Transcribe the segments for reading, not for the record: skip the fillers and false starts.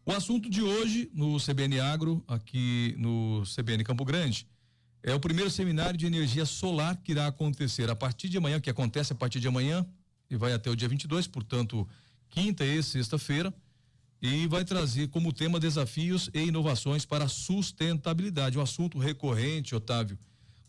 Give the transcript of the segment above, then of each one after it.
O assunto de hoje no CBN Agro, aqui no CBN Campo Grande, é o primeiro seminário de energia solar que irá acontecer a partir de amanhã, que acontece a partir de amanhã e vai até o dia 22, portanto, quinta e sexta-feira, e vai trazer como tema desafios e inovações para a sustentabilidade, um assunto recorrente, Otávio,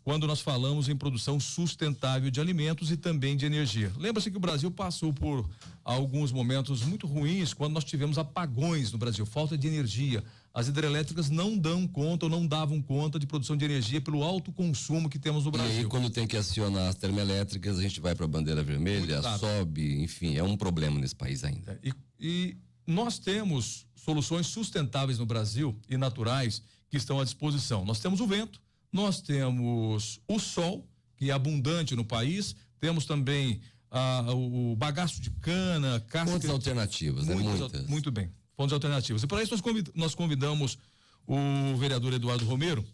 quando nós falamos em produção sustentável de alimentos e também de energia. Lembra-se que o Brasil passou por alguns momentos muito ruins quando nós tivemos apagões no Brasil, falta de energia. As hidrelétricas não dão conta ou não davam conta de produção de energia pelo alto consumo que temos no Brasil. E aí, quando tem que acionar as termoelétricas, a gente vai para a bandeira vermelha, sobe, enfim, é um problema nesse país ainda. E nós temos soluções sustentáveis no Brasil e naturais que estão à disposição. Nós temos o vento, nós temos o sol, que é abundante no país, temos também o bagaço de cana, casca. Fontes alternativas, né? Muitas. Muito bem, fontes alternativas. E para isso nós convidamos o vereador Eduardo Romero,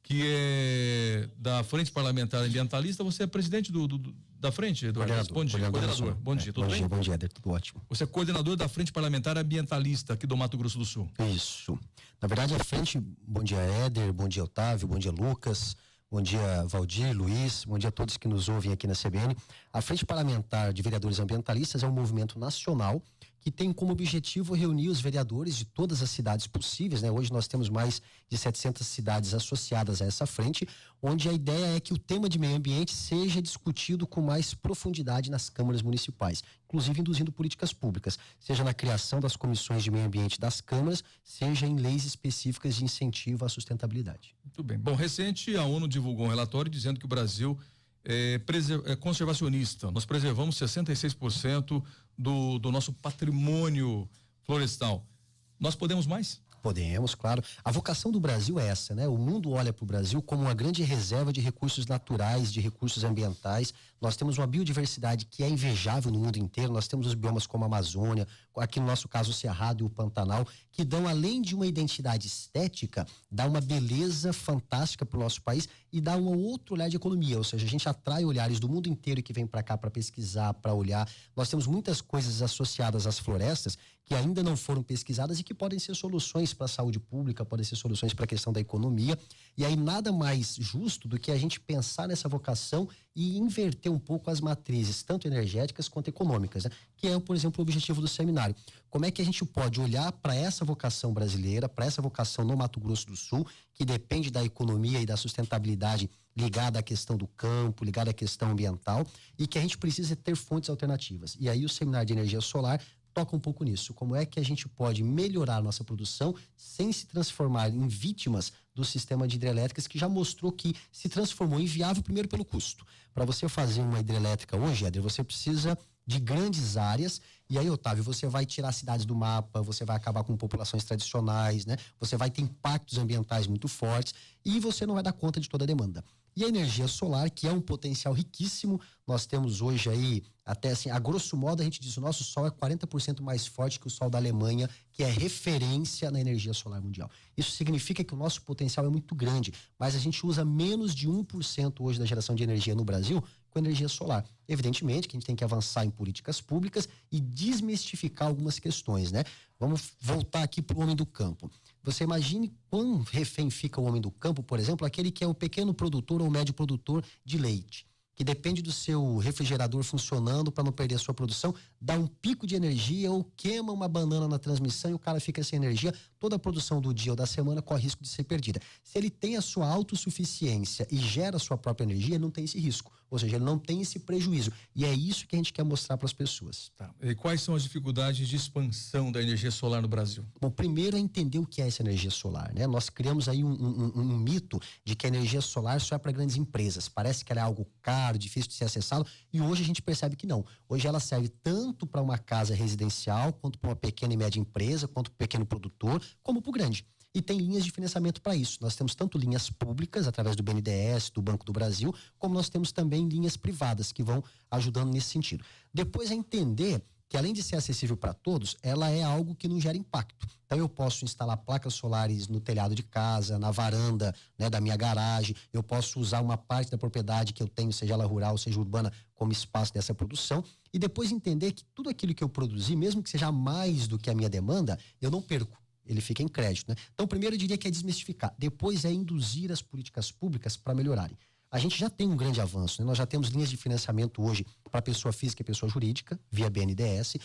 que é da Frente Parlamentar Ambientalista. Você é presidente da frente, Eduardo? Bom dia, coordenador. Bom dia, tudo bem? Bom dia, Éder, tudo ótimo. Você é coordenador da Frente Parlamentar Ambientalista aqui do Mato Grosso do Sul. Isso. Na verdade, a frente, bom dia, Éder, bom dia, Otávio, bom dia, Lucas, bom dia, Valdir, Luiz, bom dia a todos que nos ouvem aqui na CBN. A Frente Parlamentar de Vereadores Ambientalistas é um movimento nacional que tem como objetivo reunir os vereadores de todas as cidades possíveis, né? Hoje nós temos mais de 700 cidades associadas a essa frente, onde a ideia é que o tema de meio ambiente seja discutido com mais profundidade nas câmaras municipais, inclusive induzindo políticas públicas, seja na criação das comissões de meio ambiente das câmaras, seja em leis específicas de incentivo à sustentabilidade. Muito bem. Bom, recente a ONU divulgou um relatório dizendo que o Brasil é conservacionista. Nós preservamos 66% do nosso patrimônio florestal. Nós podemos mais? Podemos, claro. A vocação do Brasil é essa, né? O mundo olha para o Brasil como uma grande reserva de recursos naturais, de recursos ambientais. Nós temos uma biodiversidade que é invejável no mundo inteiro. Nós temos os biomas como a Amazônia, aqui no nosso caso o Cerrado e o Pantanal, que dão, além de uma identidade estética, dá uma beleza fantástica para o nosso país e dá um outro olhar de economia. Ou seja, a gente atrai olhares do mundo inteiro que vem para cá para pesquisar, para olhar. Nós temos muitas coisas associadas às florestas que ainda não foram pesquisadas e que podem ser soluções para a saúde pública, podem ser soluções para a questão da economia. E aí nada mais justo do que a gente pensar nessa vocação e inverter um pouco as matrizes, tanto energéticas quanto econômicas, né? Que é, por exemplo, o objetivo do seminário. Como é que a gente pode olhar para essa vocação brasileira, para essa vocação no Mato Grosso do Sul, que depende da economia e da sustentabilidade ligada à questão do campo, ligada à questão ambiental, e que a gente precisa ter fontes alternativas. E aí o seminário de energia solar toca um pouco nisso. Como é que a gente pode melhorar a nossa produção sem se transformar em vítimas do sistema de hidrelétricas, que já mostrou que se transformou inviável primeiro pelo custo. Para você fazer uma hidrelétrica hoje, Éder, você precisa de grandes áreas, e aí, Otávio, você vai tirar cidades do mapa, você vai acabar com populações tradicionais, né? Você vai ter impactos ambientais muito fortes e você não vai dar conta de toda a demanda. E a energia solar, que é um potencial riquíssimo, nós temos hoje aí, até assim, a grosso modo a gente diz, o nosso sol é 40% mais forte que o sol da Alemanha, que é referência na energia solar mundial. Isso significa que o nosso potencial é muito grande, mas a gente usa menos de 1% hoje da geração de energia no Brasil com energia solar. Evidentemente que a gente tem que avançar em políticas públicas e desmistificar algumas questões, né? Vamos voltar aqui para o homem do campo. Você imagine quão refém fica o homem do campo, por exemplo, aquele que é o pequeno produtor ou médio produtor de leite, que depende do seu refrigerador funcionando para não perder a sua produção, dá um pico de energia ou queima uma banana na transmissão e o cara fica sem energia, toda a produção do dia ou da semana corre risco de ser perdida. Se ele tem a sua autossuficiência e gera a sua própria energia, ele não tem esse risco, ou seja, ele não tem esse prejuízo, e é isso que a gente quer mostrar para as pessoas. Tá. E quais são as dificuldades de expansão da energia solar no Brasil? Bom, primeiro é entender o que é essa energia solar, né? Nós criamos aí um mito de que a energia solar só é para grandes empresas, parece que ela é algo caro, difícil de ser acessado, e hoje a gente percebe que não. Hoje ela serve tanto para uma casa residencial, quanto para uma pequena e média empresa, quanto para o pequeno produtor, como para o grande. E tem linhas de financiamento para isso. Nós temos tanto linhas públicas, através do BNDES, do Banco do Brasil, como nós temos também linhas privadas que vão ajudando nesse sentido. Depois é entender que, além de ser acessível para todos, ela é algo que não gera impacto. Então eu posso instalar placas solares no telhado de casa, na varanda, né, da minha garagem, eu posso usar uma parte da propriedade que eu tenho, seja ela rural, seja urbana, como espaço dessa produção, e depois entender que tudo aquilo que eu produzi, mesmo que seja mais do que a minha demanda, eu não perco. ele fica em crédito, né? Então, primeiro eu diria que é desmistificar, depois é induzir as políticas públicas para melhorarem. A gente já tem um grande avanço, né? Nós já temos linhas de financiamento hoje para pessoa física e pessoa jurídica, via BNDES.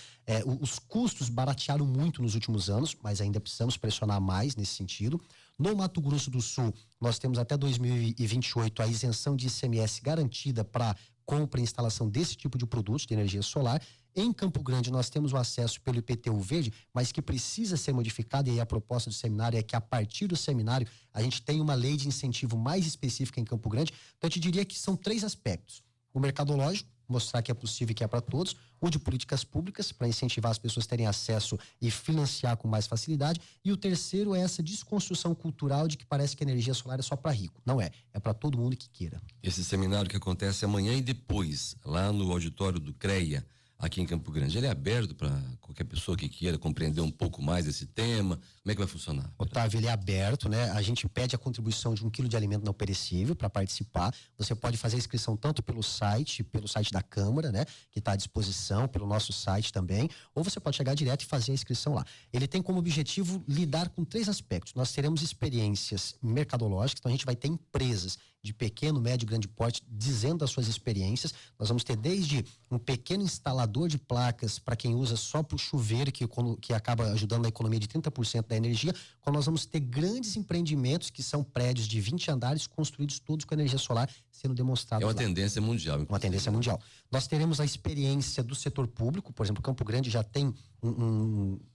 Os custos baratearam muito nos últimos anos, mas ainda precisamos pressionar mais nesse sentido. No Mato Grosso do Sul, nós temos até 2028 a isenção de ICMS garantida para compra e instalação desse tipo de produtos de energia solar. Em Campo Grande, nós temos o acesso pelo IPTU verde, mas que precisa ser modificado, e aí a proposta do seminário é que, a partir do seminário, a gente tenha uma lei de incentivo mais específica em Campo Grande. Então, eu te diria que são 3 aspectos. O mercadológico, mostrar que é possível e que é para todos. O de políticas públicas, para incentivar as pessoas a terem acesso e financiar com mais facilidade. E o terceiro é essa desconstrução cultural de que parece que a energia solar é só para rico. Não é. É para todo mundo que queira. Esse seminário que acontece amanhã e depois, lá no auditório do CREA, aqui em Campo Grande, ele é aberto para qualquer pessoa que queira compreender um pouco mais desse tema? Como é que vai funcionar? Otávio, ele é aberto, né? A gente pede a contribuição de 1 quilo de alimento não perecível para participar. Você pode fazer a inscrição tanto pelo site da Câmara, né? Que está à disposição, pelo nosso site também, ou você pode chegar direto e fazer a inscrição lá. Ele tem como objetivo lidar com 3 aspectos. Nós teremos experiências mercadológicas, então a gente vai ter empresas de pequeno, médio, grande porte, dizendo as suas experiências. Nós vamos ter desde um pequeno instalador de placas para quem usa só para o chuveiro, que acaba ajudando na economia de 30% da energia, quando nós vamos ter grandes empreendimentos que são prédios de 20 andares construídos todos com energia solar sendo demonstrados. É uma tendência mundial. Uma tendência mundial. Nós teremos a experiência do setor público, por exemplo, Campo Grande já tem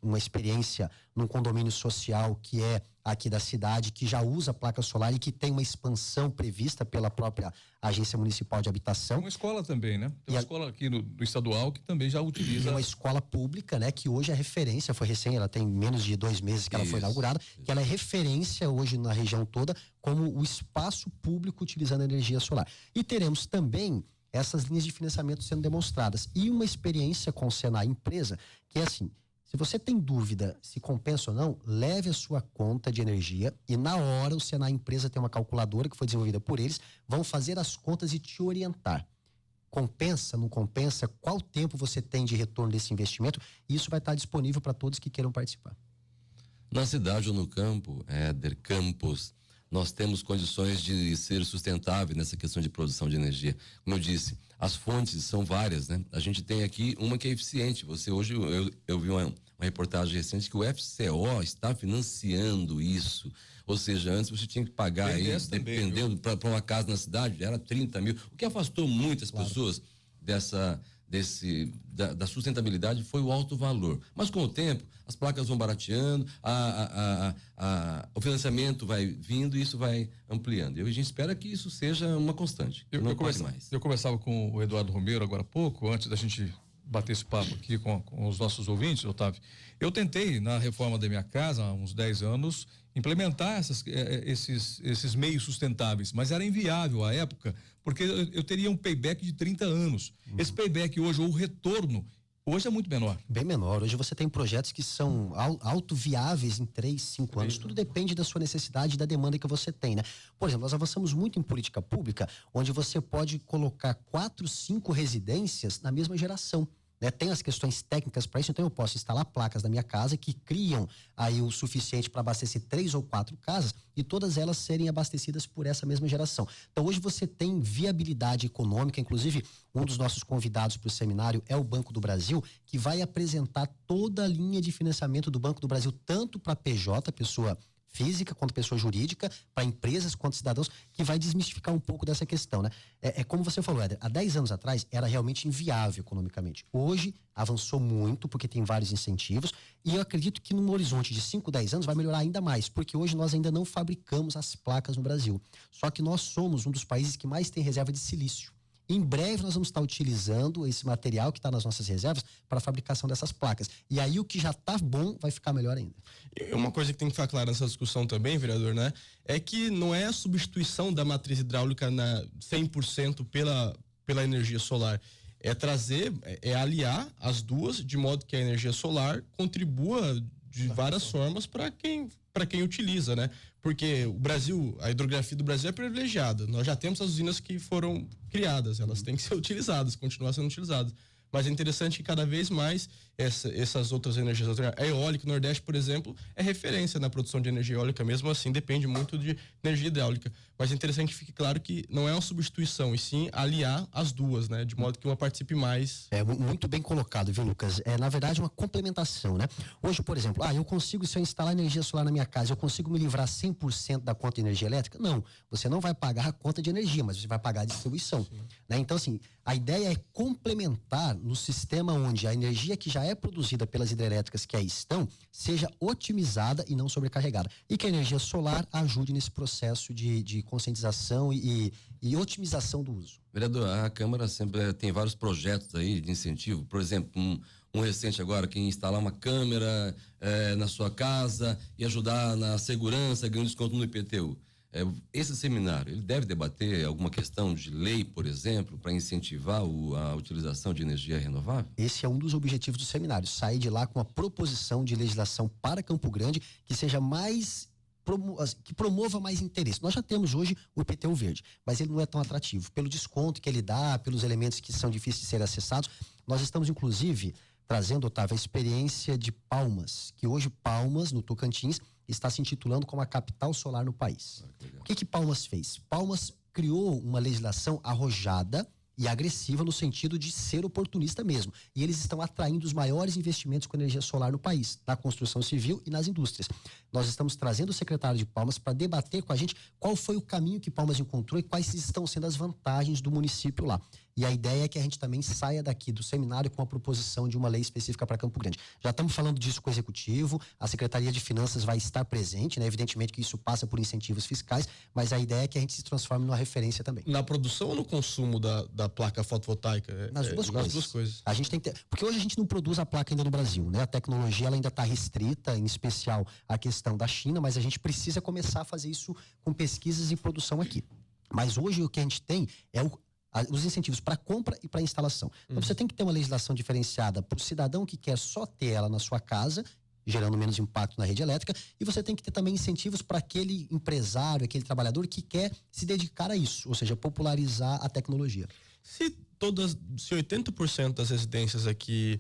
uma experiência num condomínio social que é aqui da cidade, que já usa placa solar e que tem uma expansão prevista pela própria Agência Municipal de Habitação. Tem uma escola também, né? Tem uma escola aqui do estadual que também já utiliza. É uma escola pública, né? Que hoje é referência, foi recém, ela tem menos de 2 meses que ela foi inaugurada, que ela é referência hoje na região toda como o espaço público utilizando energia solar. E teremos também essas linhas de financiamento sendo demonstradas. E uma experiência com o Senai Empresa, que é assim: se você tem dúvida se compensa ou não, leve a sua conta de energia e na hora o Senai Empresa tem uma calculadora que foi desenvolvida por eles, vão fazer as contas e te orientar. Compensa, não compensa, qual tempo você tem de retorno desse investimento, e isso vai estar disponível para todos que queiram participar. Na cidade ou no campo, Éder Campos, nós temos condições de ser sustentável nessa questão de produção de energia. Como eu disse, as fontes são várias, né? A gente tem aqui uma que é eficiente. Hoje eu vi uma reportagem recente que o FCO está financiando isso. Ou seja, antes você tinha que pagar aí, dependendo, para uma casa na cidade, era 30 mil. O que afastou muitas pessoas da sustentabilidade foi o alto valor. Mas com o tempo, as placas vão barateando, o financiamento vai vindo e isso vai ampliando. E a gente espera que isso seja uma constante. Eu conversava com o Eduardo Romero agora há pouco, antes da gente bater esse papo aqui com os nossos ouvintes, Otávio. Eu tentei, na reforma da minha casa, há uns 10 anos, implementar esses meios sustentáveis, mas era inviável à época, porque eu teria um payback de 30 anos. Esse payback hoje, ou o retorno, hoje é muito menor. Bem menor. Hoje você tem projetos que são autoviáveis em 3, 5 anos. Tudo depende da sua necessidade e da demanda que você tem, né? Por exemplo, nós avançamos muito em política pública, onde você pode colocar 4, 5 residências na mesma geração. Né? Tem as questões técnicas para isso, então eu posso instalar placas na minha casa que criam aí o suficiente para abastecer 3 ou 4 casas e todas elas serem abastecidas por essa mesma geração. Então hoje você tem viabilidade econômica, inclusive um dos nossos convidados para o seminário é o Banco do Brasil, que vai apresentar toda a linha de financiamento do Banco do Brasil, tanto para PJ, pessoa física, quanto pessoa jurídica, para empresas quanto cidadãos, que vai desmistificar um pouco dessa questão, né? Como você falou, Éder, há 10 anos atrás era realmente inviável economicamente. Hoje avançou muito, porque tem vários incentivos, e eu acredito que num horizonte de 5, 10 anos vai melhorar ainda mais, porque hoje nós ainda não fabricamos as placas no Brasil. Só que nós somos um dos países que mais tem reserva de silício. Em breve nós vamos estar utilizando esse material que está nas nossas reservas para a fabricação dessas placas. E aí o que já está bom vai ficar melhor ainda. Uma coisa que tem que ficar clara nessa discussão também, vereador, né? É que não é a substituição da matriz hidráulica 100% pela energia solar. É aliar as duas, de modo que a energia solar contribua de várias formas para quem utiliza, né? Porque a hidrografia do Brasil é privilegiada. Nós já temos as usinas que foram criadas, elas têm que ser utilizadas, continuar sendo utilizadas. mas é interessante que cada vez mais essas outras energias alternativas, a eólica, o Nordeste, por exemplo, é referência na produção de energia eólica, mesmo assim depende muito de energia hidráulica, mas é interessante que fique claro que não é uma substituição, e sim aliar as duas, né, de modo que uma participe mais. É muito bem colocado, viu, Lucas? É, na verdade, uma complementação, né? Hoje, por exemplo, eu consigo, se eu instalar energia solar na minha casa, eu consigo me livrar 100% da conta de energia elétrica? Não, você não vai pagar a conta de energia, mas você vai pagar a distribuição, né? Então, assim, a ideia é complementar no sistema onde a energia que já é produzida pelas hidrelétricas que aí estão, seja otimizada e não sobrecarregada. E que a energia solar ajude nesse processo de conscientização e otimização do uso. Vereador, a Câmara sempre tem vários projetos aí de incentivo, por exemplo, um recente agora, quem instalar uma câmera na sua casa e ajudar na segurança, ganhando desconto no IPTU. Esse seminário, ele deve debater alguma questão de lei, por exemplo, para incentivar a utilização de energia renovável? Esse é um dos objetivos do seminário, sair de lá com uma proposição de legislação para Campo Grande que seja que promova mais interesse. Nós já temos hoje o IPTU verde, mas ele não é tão atrativo. Pelo desconto que ele dá, pelos elementos que são difíceis de serem acessados, nós estamos, inclusive, trazendo, Otávio, a experiência de Palmas, que hoje Palmas, no Tocantins, está se intitulando como a capital solar no país. O que Palmas fez? Palmas criou uma legislação arrojada e agressiva no sentido de ser oportunista mesmo. E eles estão atraindo os maiores investimentos com energia solar no país, na construção civil e nas indústrias. Nós estamos trazendo o secretário de Palmas para debater com a gente qual foi o caminho que Palmas encontrou e quais estão sendo as vantagens do município lá. E a ideia é que a gente também saia daqui do seminário com a proposição de uma lei específica para Campo Grande. Já estamos falando disso com o Executivo, a Secretaria de Finanças vai estar presente, né? Evidentemente que isso passa por incentivos fiscais, mas a ideia é que a gente se transforme numa referência também. Na produção ou no consumo da placa fotovoltaica? Nas duas coisas. A gente tem que ter, porque hoje a gente não produz a placa ainda no Brasil, né? A tecnologia ela ainda está restrita, em especial a questão da China, mas a gente precisa começar a fazer isso com pesquisas e produção aqui. Mas hoje o que a gente tem é os incentivos para compra e para instalação. Então você tem que ter uma legislação diferenciada para o cidadão que quer só ter ela na sua casa, gerando menos impacto na rede elétrica, e você tem que ter também incentivos para aquele empresário, aquele trabalhador que quer se dedicar a isso, ou seja, popularizar a tecnologia. Se 80% das residências aqui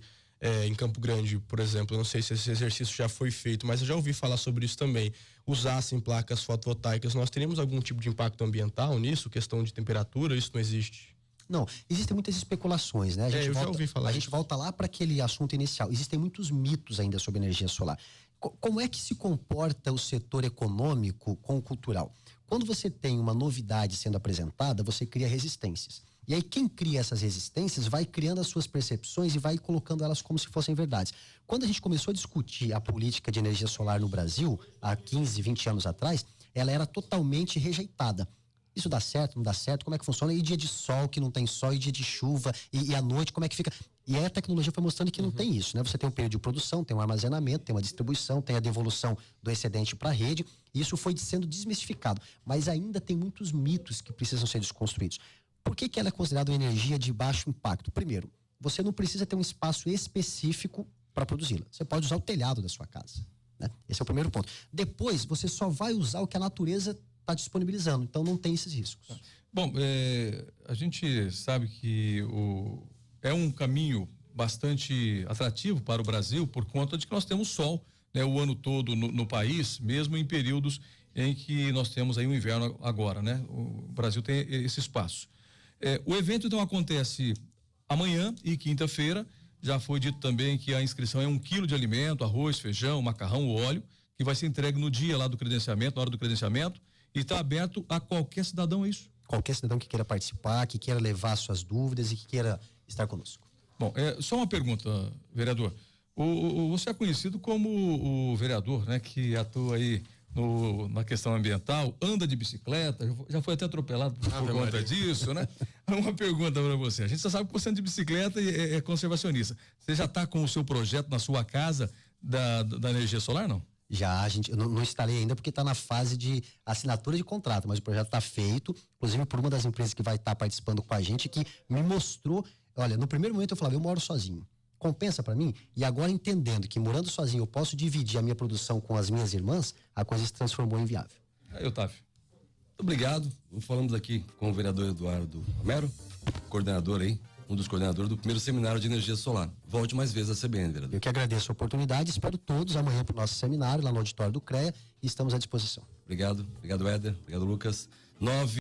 em Campo Grande, por exemplo, eu não sei se esse exercício já foi feito, mas eu já ouvi falar sobre isso também, usassem placas fotovoltaicas, nós teríamos algum tipo de impacto ambiental nisso? Questão de temperatura, isso não existe? Não, existem muitas especulações, né? Já ouvi falar. A gente volta lá para aquele assunto inicial. Existem muitos mitos ainda sobre energia solar. Como é que se comporta o setor econômico com o cultural? Quando você tem uma novidade sendo apresentada, você cria resistências. E aí quem cria essas resistências vai criando as suas percepções e vai colocando elas como se fossem verdades. Quando a gente começou a discutir a política de energia solar no Brasil, há 15, 20 anos atrás, ela era totalmente rejeitada. Isso dá certo, não dá certo? Como é que funciona? E dia de sol, que não tem sol, e dia de chuva, e à noite, como é que fica? E aí a tecnologia foi mostrando que não tem isso, né? Você tem um período de produção, tem um armazenamento, tem uma distribuição, tem a devolução do excedente para a rede, e isso foi sendo desmistificado. Mas ainda tem muitos mitos que precisam ser desconstruídos. Por que ela é considerada uma energia de baixo impacto? Primeiro, você não precisa ter um espaço específico para produzi-la. Você pode usar o telhado da sua casa, né? Esse é o primeiro ponto. Depois, você só vai usar o que a natureza está disponibilizando, então não tem esses riscos. Bom, a gente sabe que é um caminho bastante atrativo para o Brasil por conta de que nós temos sol, né, o ano todo no país, mesmo em períodos em que nós temos aí o inverno agora, né? O Brasil tem esse espaço. O evento então acontece amanhã e quinta-feira. Já foi dito também que a inscrição é 1 quilo de alimento, arroz, feijão, macarrão, óleo, que vai ser entregue no dia lá do credenciamento, na hora do credenciamento, e está aberto a qualquer cidadão, é isso? Qualquer cidadão que queira participar, que queira levar suas dúvidas e que queira estar conosco. Bom, só uma pergunta, vereador. Você é conhecido como o vereador, né, que atua aí na questão ambiental, anda de bicicleta, já foi até atropelado por conta disso, né? Uma pergunta para você. A gente só sabe que você anda de bicicleta e é conservacionista. Você já está com o seu projeto na sua casa da energia solar, não? Já, eu não instalei ainda porque está na fase de assinatura de contrato, mas o projeto está feito, inclusive por uma das empresas que vai estar participando com a gente, que me mostrou, olha, no primeiro momento eu falava, eu moro sozinho, compensa para mim? E agora entendendo que morando sozinho eu posso dividir a minha produção com as minhas irmãs, a coisa se transformou em viável. Aí, Otávio. Muito obrigado. Falamos aqui com o vereador Eduardo Romero, coordenador aí um dos coordenadores do primeiro seminário de energia solar. Volte mais vezes à CBN, vereador. Eu que agradeço a oportunidade, espero todos amanhã para o nosso seminário lá no auditório do CREA e estamos à disposição. Obrigado, Éder, obrigado, Lucas. 9